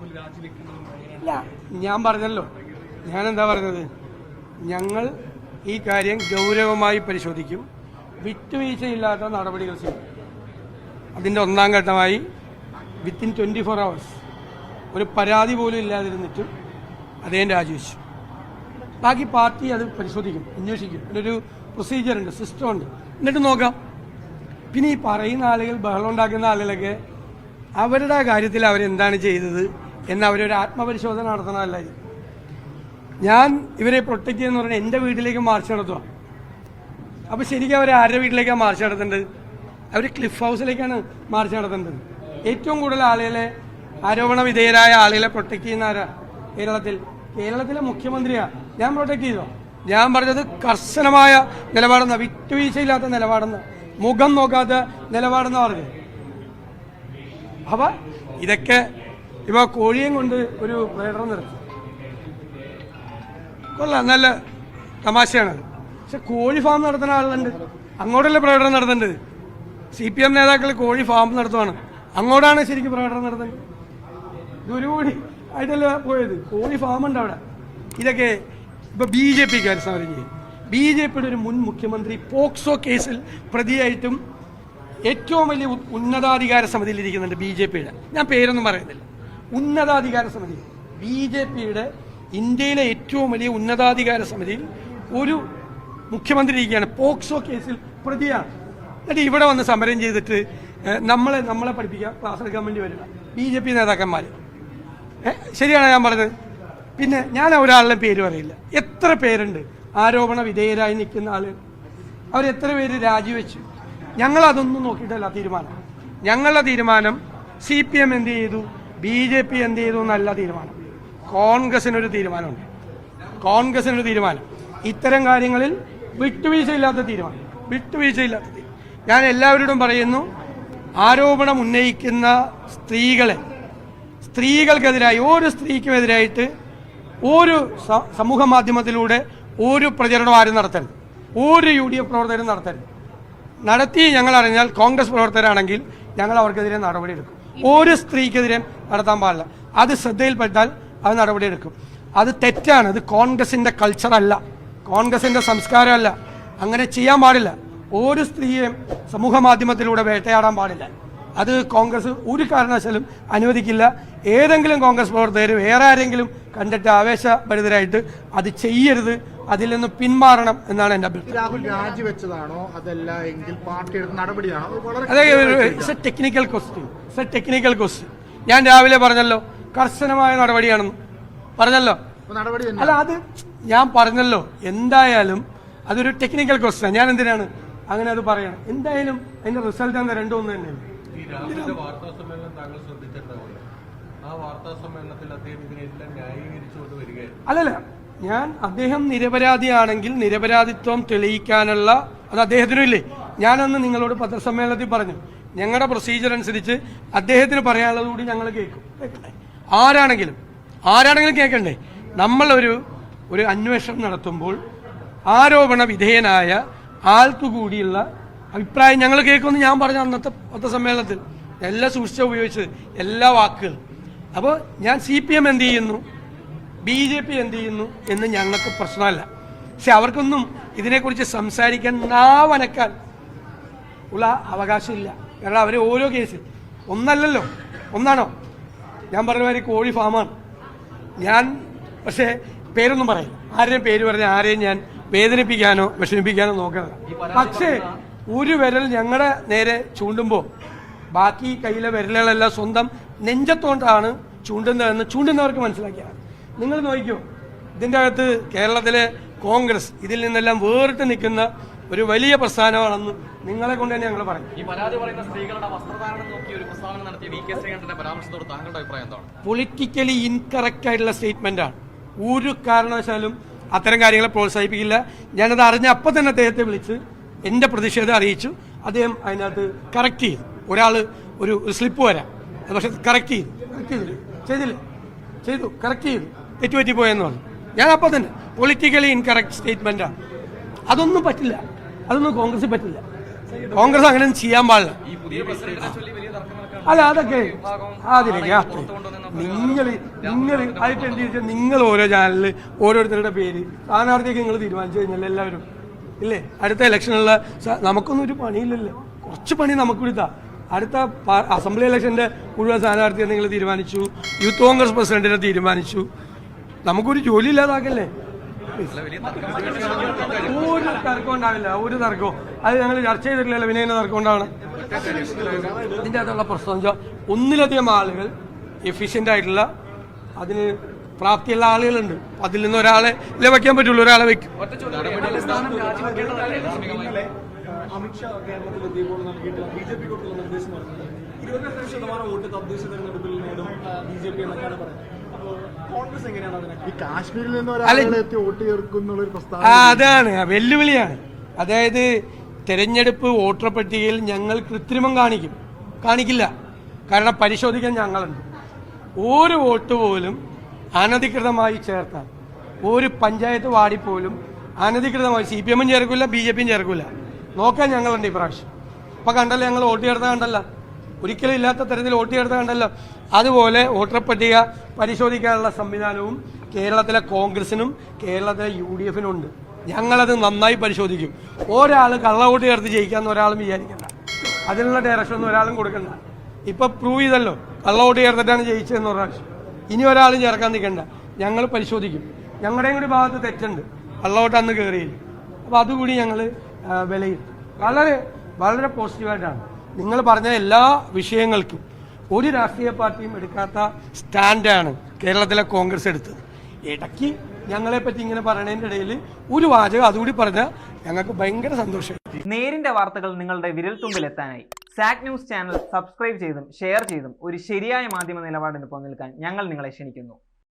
ഇല്ല, ഞാൻ പറഞ്ഞല്ലോ. ഞാനെന്താ പറഞ്ഞത്? ഞങ്ങൾ ഈ കാര്യം ഗൗരവമായി പരിശോധിക്കും, വിട്ടുവീഴ്ചയില്ലാത്ത നടപടികൾ ചെയ്യും. അതിൻ്റെ ഒന്നാം ഘട്ടമായി വിത്തിൻ 24 hours ഒരു പരാതി പോലും ഇല്ലാതിരുന്നിട്ടും അദ്ദേഹം രാജിവെച്ചു. ബാക്കി പാർട്ടി അത് പരിശോധിക്കും, അന്വേഷിക്കും. അതിനൊരു പ്രൊസീജിയറുണ്ട്, സിസ്റ്റമുണ്ട്. എന്നിട്ട് നോക്കാം. പിന്നെ ഈ പറയുന്ന ആളുകൾ, ബഹളം ഉണ്ടാക്കുന്ന ആളുകളൊക്കെ അവരുടെ കാര്യത്തിൽ അവരെന്താണ് ചെയ്തത് എന്ന് അവരൊരു ആത്മപരിശോധന നടത്തണമല്ലായിരിക്കും. ഞാൻ ഇവരെ പ്രൊട്ടക്ട് ചെയ്യുന്ന പറഞ്ഞാൽ എൻ്റെ വീട്ടിലേക്ക് മാർച്ച് നടത്തുക. അപ്പോൾ ശരിക്കും അവർ ആരുടെ വീട്ടിലേക്കാണ് മാർച്ച് നടത്തേണ്ടത്? അവർ ക്ലിഫ് ഹൗസിലേക്കാണ് മാർച്ച് നടത്തേണ്ടത്. ഏറ്റവും കൂടുതൽ ആളുകളെ, ആരോപണ വിധേയരായ ആളുകളെ പ്രൊട്ടക്ട് ചെയ്യുന്ന ആരാ? കേരളത്തിലെ മുഖ്യമന്ത്രിയാണ്. ഞാൻ പ്രൊട്ടക്ട് ചെയ്തോ? ഞാൻ പറഞ്ഞത് കർശനമായ നിലപാടെന്ന, വിട്ടുവീഴ്ചയില്ലാത്ത നിലപാടെന്ന, മുഖം നോക്കാത്ത നിലപാടെന്ന പറഞ്ഞത്. അപ്പം ഇതൊക്കെ ഇപ്പോൾ കോഴിയും കൊണ്ട് ഒരു പ്രകടനം നടത്തി, കൊള്ളാം, നല്ല തമാശയാണത്. പക്ഷെ കോഴി ഫാം നടത്തുന്ന ആളുണ്ട്, അങ്ങോട്ടല്ലേ പ്രകടനം നടത്തേണ്ടത്? CPM നേതാക്കൾ കോഴി ഫാം നടത്തുവാണ്, അങ്ങോട്ടാണ് ശരിക്കും പ്രകടനം നടത്തേണ്ടത്. ഇതൊരുകൂടി ആയിട്ടല്ല പോയത്. കോഴി ഫാമുണ്ട് അവിടെ. ഇതൊക്കെ ഇപ്പോൾ BJPക്കാർ സമരം ചെയ്യും. BJPയുടെ ഒരു മുൻ മുഖ്യമന്ത്രി പോക്സോ കേസിൽ പ്രതിയായിട്ടും ഏറ്റവും വലിയ ഉന്നതാധികാര സമിതിയിൽ ഇരിക്കുന്നുണ്ട് BJPയുടെ. ഞാൻ പേരൊന്നും പറയുന്നില്ല. ഉന്നതാധികാര സമിതി, BJPയുടെ ഇന്ത്യയിലെ ഏറ്റവും വലിയ ഉന്നതാധികാര സമിതിയിൽ ഒരു മുഖ്യമന്ത്രി ഇരിക്കുകയാണ്, പോക്സോ കേസിൽ പ്രതിയാണ്. എന്നിട്ട് ഇവിടെ വന്ന് സമരം ചെയ്തിട്ട് നമ്മളെ പഠിപ്പിക്കാൻ ക്ലാസ് എടുക്കാൻ വേണ്ടി വരിക BJP നേതാക്കന്മാർ. ശരിയാണ് ഞാൻ പറഞ്ഞത്. പിന്നെ ഞാൻ ഒരാളുടെ പേര് പറയില്ല. എത്ര പേരുണ്ട് ആരോപണ വിധേയരായി നിൽക്കുന്ന ആളുകൾ? അവരെത്ര പേര് രാജിവെച്ചു? ഞങ്ങളതൊന്നും നോക്കിയിട്ടല്ല തീരുമാനം. ഞങ്ങളുടെ തീരുമാനം CPM എന്ത് ചെയ്തു, BJP എന്ത് ചെയ്തു എന്നല്ല തീരുമാനം. കോൺഗ്രസിനൊരു തീരുമാനമുണ്ട്. കോൺഗ്രസിനൊരു തീരുമാനം, ഇത്തരം കാര്യങ്ങളിൽ വിട്ടുവീഴ്ചയില്ലാത്ത തീരുമാനം. ഞാൻ എല്ലാവരോടും പറയുന്നു, ആരോപണം ഉന്നയിക്കുന്ന സ്ത്രീകൾക്കെതിരായി, ഒരു സ്ത്രീക്കുമെതിരായിട്ട് ഒരു സമൂഹ മാധ്യമത്തിലൂടെ ഒരു പ്രചരണം ആരും നടത്തരുത്, ഒരു UDF പ്രവർത്തകരും നടത്തരുത്. നടത്തി ഞങ്ങൾ അറിഞ്ഞാൽ, കോൺഗ്രസ് പ്രവർത്തകരാണെങ്കിൽ ഞങ്ങൾ അവർക്കെതിരെ നടപടിയെടുക്കും. ഒരു സ്ത്രീക്കെതിരെ നടത്താൻ പാടില്ല. അത് ശ്രദ്ധയിൽപ്പെട്ടാൽ അത് നടപടിയെടുക്കും. അത് തെറ്റാണ്. അത് കോൺഗ്രസിൻ്റെ കൾച്ചറല്ല, കോൺഗ്രസിൻ്റെ സംസ്കാരമല്ല. അങ്ങനെ ചെയ്യാൻ പാടില്ല. ഒരു സ്ത്രീയെയും സമൂഹ മാധ്യമത്തിലൂടെ വേട്ടയാടാൻ പാടില്ല. അത് കോൺഗ്രസ് ഒരു കാരണവശാലും അനുവദിക്കില്ല. ഏതെങ്കിലും കോൺഗ്രസ് പ്രവർത്തകർ വേറെ ആരെങ്കിലും കണ്ടിട്ട് ആവേശഭരിതരായിട്ട് അത് ചെയ്യരുത്, അതിൽ നിന്ന് പിന്മാറണം എന്നാണ് എൻ്റെ അഭിപ്രായം. രാഹുൽ രാജിവെച്ചതാണോ അതല്ല എങ്കിൽ പാർട്ടിയുടെ നടപടിയാണോ? അതെ, ടെക്നിക്കൽ ക്വസ്റ്റ്യൻ. ഞാൻ രാവിലെ പറഞ്ഞല്ലോ, കർശനമായ നടപടിയാണെന്ന് പറഞ്ഞല്ലോ. അല്ല, അത് ഞാൻ പറഞ്ഞല്ലോ. എന്തായാലും അതൊരു ടെക്നിക്കൽ ക്വസ്റ്റ്യൻ. ഞാൻ എന്തിനാണ് അങ്ങനെ അത് പറയണം? എന്തായാലും അതിന്റെ റിസൾട്ട് എന്താ? രണ്ടും ഒന്ന് തന്നെയാണ്. അല്ലല്ല, അദ്ദേഹം നിരപരാധിയാണെങ്കിൽ നിരപരാധിത്വം തെളിയിക്കാനുള്ള അത് അദ്ദേഹത്തിനും ഇല്ലേ? ഞാനന്ന് നിങ്ങളോട് പത്രസമ്മേളനത്തിൽ പറഞ്ഞു, ഞങ്ങളുടെ പ്രൊസീജിയർ അനുസരിച്ച് അദ്ദേഹത്തിന് പറയാനുള്ളത് കൂടി ഞങ്ങൾ കേൾക്കണ്ടേ? ആരാണെങ്കിലും കേൾക്കണ്ടേ? നമ്മളൊരു അന്വേഷണം നടത്തുമ്പോൾ ആരോപണ വിധേയനായ ആൾക്ക് കൂടിയുള്ള അഭിപ്രായം ഞങ്ങൾ കേൾക്കുമെന്ന് ഞാൻ പറഞ്ഞു അന്നത്തെ പത്രസമ്മേളനത്തിൽ. എല്ലാം സൂക്ഷിച്ച ഉപയോഗിച്ചത്, എല്ലാ വാക്കുകളും. അപ്പോൾ ഞാൻ CPM എന്ത് ചെയ്യുന്നു, BJP എന്ത് ചെയ്യുന്നു എന്ന് ഞങ്ങൾക്ക് പ്രശ്നമല്ല. പക്ഷെ അവർക്കൊന്നും ഇതിനെക്കുറിച്ച് സംസാരിക്കാൻ, നാവനക്കാൻ ഉള്ള അവകാശമില്ല. കാരണം അവർ ഓരോ കേസ് ഒന്നല്ലല്ലോ, ഒന്നാണോ? ഞാൻ പറഞ്ഞ മാതിരി കോഴി ഫാമാണ് ഞാൻ. പക്ഷേ പേരൊന്നും പറയില്ല. ആരെയും പേര് പറഞ്ഞാൽ ആരെയും ഞാൻ വേദനിപ്പിക്കാനോ വിഷമിപ്പിക്കാനോ നോക്കരുത്. പക്ഷേ ഒരു വിരൽ ഞങ്ങളുടെ നേരെ ചൂണ്ടുമ്പോൾ ബാക്കി കയ്യിലെ വിരലുകളെല്ലാം സ്വന്തം നെഞ്ചത്തോണ്ടാണ് ചൂണ്ടുന്നതെന്ന് ചൂണ്ടുന്നവർക്ക് മനസ്സിലാക്കിയാണ്. നിങ്ങൾ നോക്കിക്കോ, ഇതിൻ്റെ അകത്ത് കേരളത്തിലെ കോൺഗ്രസ് ഇതിൽ നിന്നെല്ലാം വേറിട്ട് നിൽക്കുന്ന ഒരു വലിയ പ്രസ്ഥാനമാണെന്ന് നിങ്ങളെ കൊണ്ട് തന്നെ ഞങ്ങൾ പറയും. ഈ പരാതി പറയുന്ന സ്ത്രീകളുടെ വസ്ത്രധാരണം നോക്കി ഒരു പ്രസ്താവന നടത്തിയ VK ശ്രീകണ്ഠന്റെ പരാമർശത്തോട് താങ്കളുടെ അഭിപ്രായം എന്താണ്? പൊളിറ്റിക്കലി ഇൻകറക്റ്റ് ആയിട്ടുള്ള സ്റ്റേറ്റ്മെന്റാണ്. ഒരു കാരണവശാലും അത്തരം കാര്യങ്ങളെ പ്രോത്സാഹിപ്പിക്കില്ല. ഞാനത് അറിഞ്ഞ അപ്പം തന്നെ അദ്ദേഹത്തെ വിളിച്ച് എൻ്റെ പ്രതിഷേധം അറിയിച്ചു. അദ്ദേഹം അതിനകത്ത് കറക്റ്റ് ചെയ്തു. ഒരാൾ ഒരു സ്ലിപ്പ് വരാം, അത് പക്ഷെ കറക്റ്റ് ചെയ്തു, തെറ്റുപറ്റിപ്പോയെന്ന് പറഞ്ഞു. ഞാൻ അപ്പം തന്നെ പൊളിറ്റിക്കലി ഇൻകറക്റ്റ് സ്റ്റേറ്റ്മെന്റാണ്. അതൊന്നും പറ്റില്ല, അതൊന്നും കോൺഗ്രസ് പറ്റില്ല. കോൺഗ്രസ് അങ്ങനെ ചെയ്യാൻ പാടില്ല. അല്ല അതൊക്കെ അതിലേക്ക് നിങ്ങൾ ആയിട്ട് എന്ത് ചോദിച്ചാൽ നിങ്ങൾ ഓരോ ചാനലിൽ ഓരോരുത്തരുടെ പേര് സ്ഥാനാർത്ഥിയൊക്കെ നിങ്ങൾ തീരുമാനിച്ചു കഴിഞ്ഞാൽ എല്ലാവരും ഇല്ലേ അടുത്ത ഇലക്ഷനുള്ള നമുക്കൊന്നും ഒരു പണിയില്ലല്ലോ, കുറച്ച് പണി നമുക്ക് കൊടുത്താ. അടുത്ത അസംബ്ലി ഇലക്ഷന്റെ മുഴുവൻ സ്ഥാനാർത്ഥിയെ നിങ്ങൾ തീരുമാനിച്ചു, യൂത്ത് കോൺഗ്രസ് പ്രസിഡന്റിനെ തീരുമാനിച്ചു, നമുക്കൊരു ജോലി ഇല്ലാതാക്കല്ലേ. ഒരു തർക്കം ഉണ്ടാവില്ല, ഒരു തർക്കവും അത് ഞങ്ങൾ ചർച്ച ചെയ്തിട്ടില്ലല്ലോ. പിന്നെ അതിന് തർക്കം ഉണ്ടാവണം. ഇതിൻ്റെ അകത്തുള്ള പ്രശ്നം വെച്ചാൽ ഒന്നിലധികം ആളുകൾ എഫിഷ്യൻ്റ് ആയിട്ടുള്ള അതിന് പ്രാപ്തിയുള്ള ആളുകളുണ്ട്. അതിൽ നിന്ന് ഒരാളെ ഇല്ല വെക്കാൻ പറ്റുള്ളൂ, ഒരാളെ വെക്കും. അമിത്ഷാ കേരളത്തിലെത്തിയപ്പോൾ നൽകിയിട്ടുള്ള BJP കൊടുത്തുള്ള നിർദ്ദേശം പറഞ്ഞത് 22% വോട്ട് തദ്ദേശ തെരഞ്ഞെടുപ്പിൽ നേടും BJP എന്നൊക്കെയാണ് പറയുന്നത്. അപ്പോൾ കോൺഗ്രസ് എങ്ങനെയാണ് അതിനെ ഈ കാശ്മീരിൽ നിന്ന് ഒരാളെത്തി വോട്ട് ചേർക്കുന്നുള്ളൊരു പ്രസ്താവന അതാണ് വെല്ലുവിളിയാണ്. അതായത് തെരഞ്ഞെടുപ്പ് വോട്ടർ പട്ടികയിൽ ഞങ്ങൾ കൃത്രിമം കാണിക്കില്ല. കാരണം പരിശോധിക്കാൻ ഞങ്ങളുണ്ട്. ഒരു വോട്ട് പോലും അനധികൃതമായി ചേർത്താൽ ഒരു പഞ്ചായത്ത് വാർഡിൽ പോലും അനധികൃതമായി CPM ചേർക്കില്ല, BJP ചേർക്കില്ല. നോക്കാൻ ഞങ്ങളുണ്ട് ഇപ്രാവശ്യം. ഇപ്പം കണ്ടല്ലോ, ഞങ്ങൾ വോട്ട് ചേർത്ത കണ്ടല്ലോ, ഒരിക്കലും ഇല്ലാത്ത തരത്തിൽ വോട്ട് ചേർത്ത കണ്ടല്ലോ. അതുപോലെ വോട്ടർ പട്ടിക പരിശോധിക്കാനുള്ള സംവിധാനവും കേരളത്തിലെ കോൺഗ്രസിനും കേരളത്തിലെ UDF-നും ഉണ്ട്. ഞങ്ങളത് നന്നായി പരിശോധിക്കും. ഒരാൾ കള്ളവോട്ട് ചേർത്ത് ജയിക്കാമെന്ന് ഒരാളും വിചാരിക്കണ്ട, അതിനുള്ള ഡയറക്ഷനൊന്നും ഒരാളും കൊടുക്കണ്ട. ഇപ്പം പ്രൂവ് ചെയ്തല്ലോ കള്ളവോട്ട് ചേർത്തിട്ടാണ് ജയിച്ചതെന്ന് പ്രാവശ്യം. ഇനി ഒരാളും ചേർക്കാൻ നിൽക്കണ്ട, ഞങ്ങൾ പരിശോധിക്കും. ഞങ്ങളുടെയും കൂടി ഭാഗത്ത് തെറ്റുണ്ട്, കള്ളവോട്ട് അന്ന് കയറിയില്ല. അപ്പോൾ അതുകൂടി ഞങ്ങൾ വിലയിരുത്തും. വളരെ വളരെ പോസിറ്റീവായിട്ടാണ് നിങ്ങൾ പറഞ്ഞ എല്ലാ വിഷയങ്ങൾക്കും ഒരു രാഷ്ട്രീയ പാർട്ടിയും എടുക്കാത്ത സ്റ്റാൻഡാണ് കേരളത്തിലെ കോൺഗ്രസ് എടുത്തത്. ഇടയ്ക്ക് ഞങ്ങളെപ്പറ്റി ഇങ്ങനെ പറയുന്നതിൻ്റെ ഇടയിൽ ഒരു വാചകം അതുകൂടി പറഞ്ഞാൽ ഞങ്ങൾക്ക് ഭയങ്കര സന്തോഷം. നേരിന്റെ വാർത്തകൾ നിങ്ങളുടെ വിരൽത്തുമ്പിൽ എത്താനായി സാക് ന്യൂസ് ചാനൽ സബ്സ്ക്രൈബ് ചെയ്തും ഷെയർ ചെയ്തും ഒരു ശരിയായ മാധ്യമ നിലപാടിന് പോകാൻ ഞങ്ങൾ നിങ്ങളെ ക്ഷണിക്കുന്നു.